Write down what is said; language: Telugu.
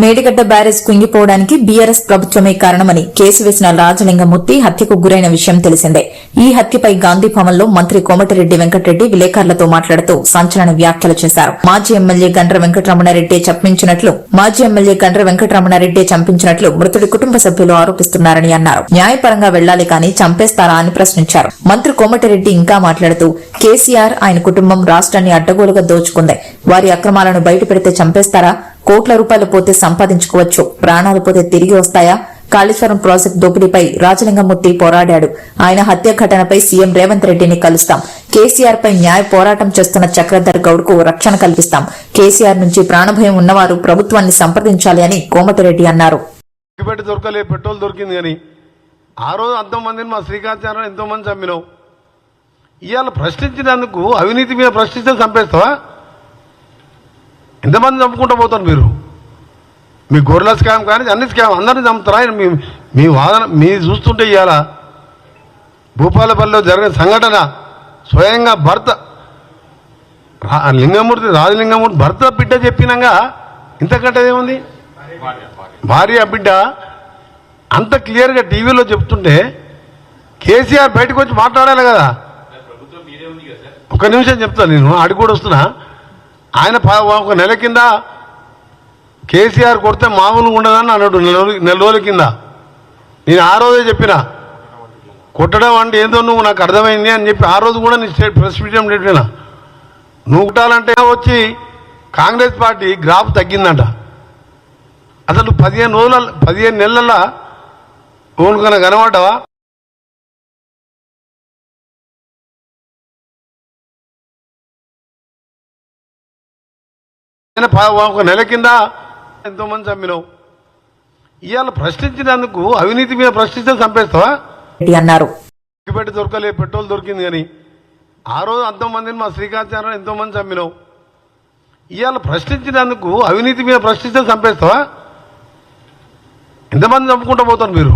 మేడిగడ్డ బ్యారేజ్ కుంగిపోవడానికి బీఆర్ఎస్ ప్రభుత్వమే కారణమని కేసు వేసిన రాజలింగమూర్తి హత్యకు గురైన విషయం తెలిసిందే. ఈ హత్యపై గాంధీ భవన్లో మంత్రి కోమటిరెడ్డి వెంకటరెడ్డి విలేకరులతో మాట్లాడుతూ సంచలన వ్యాఖ్యలు చేశారు. మాజీ ఎమ్మెల్యే గండ్ర వెంకటరమణారెడ్డి చంపించినట్లు మృతుడి కుటుంబ సభ్యులు ఆరోపిస్తున్నారని అన్నారు. న్యాయపరంగా వెళ్లాలి కానీ చంపేస్తారా అని ప్రశ్నించారు. మంత్రి కోమటిరెడ్డి ఇంకా మాట్లాడుతూ కేసీఆర్ ఆయన కుటుంబం రాష్ట్రాన్ని అడ్డగోలుగా దోచుకుంది. వారి అక్రమాలను బయటపెడితే చంపేస్తారా? కోట్ల రూపాయలు పోతే సంపాదించుకోవచ్చు, ప్రాణాలు పోతే తిరిగి వస్తాయా? కాళేశ్వరం ప్రాజెక్టు దోపిడీపై రాజలింగమూర్తి పోరాడాడు. ఆయన హత్య ఘటనపై సీఎం రేవంత్ రెడ్డిని కలుస్తాం. కేసీఆర్ పై న్యాయ పోరాటం చేస్తున్న చక్రధర్ గౌడ్ కు రక్షణ కల్పిస్తాం. కేసీఆర్ నుంచి ప్రాణభయం ఉన్నవారు ప్రభుత్వాన్ని సంప్రదించాలి అని కోమటిరెడ్డి అన్నారు. పెట్రోల్ దొరికింది కానీ ఆ రోజు అంతమందిని మా శ్రీకాంత్ ఎంతో మంది చంపినావు. ఇవాళ ప్రశ్నించినందుకు అవినీతి మీద ప్రశ్నిస్తే చంపేస్తావా? ఎంతమంది చంపుకుంటూ పోతారు మీరు? మీ గొర్రెల స్కామ్ కానీ అన్ని స్కామ్ అందరినీ చంపుతారా? మీ వాదన మీ చూస్తుంటే ఇవాళ భూపాలపల్లిలో జరిగిన సంఘటన స్వయంగా భర్త రాజలింగమూర్తి భర్త బిడ్డ చెప్పినాక ఇంతకంటే ఏముంది? భార్య బిడ్డ అంత క్లియర్గా టీవీలో చెప్తుంటే కేసీఆర్ బయటకు వచ్చి మాట్లాడాలి కదా. ఒక నిమిషం చెప్తాను, నేను ఆడికి కూడా వస్తున్నా. ఆయన ఒక నెల కింద కేసీఆర్ కొడితే మామూలుగా ఉండదని అన్నాడు. నెల రోజుల కింద నేను ఆ రోజే చెప్పిన కొట్టడం అంటే ఏందో నువ్వు నాకు అర్థమైంది అని చెప్పి ఆ రోజు కూడా నేను ప్రెస్ మీట్ చెప్పిన. నువ్వు కొట్టాలంటే వచ్చి కాంగ్రెస్ పార్టీ గ్రాఫ్ తగ్గిందంట. అసలు 15 నెలల ఓనుకన్నా కనబడ్డావా? ఒక నెల కింద ఎంతో మంది చంపినావు. ఇవాళ ప్రశ్నించినందుకు అవినీతి మీద ప్రశ్నిస్తే చంపేస్తావా అన్నారు. పెట్రోల్ దొరికింది కానీ ఆ రోజు అంతమందిని మా శ్రీకాంత్ ఎంతో మంది చంపినావు. ఇవాళ ప్రశ్నించినందుకు అవినీతి మీద ప్రశ్నిస్తే చంపేస్తావా? ఎంతమంది చంపుకుంటూ పోతారు మీరు?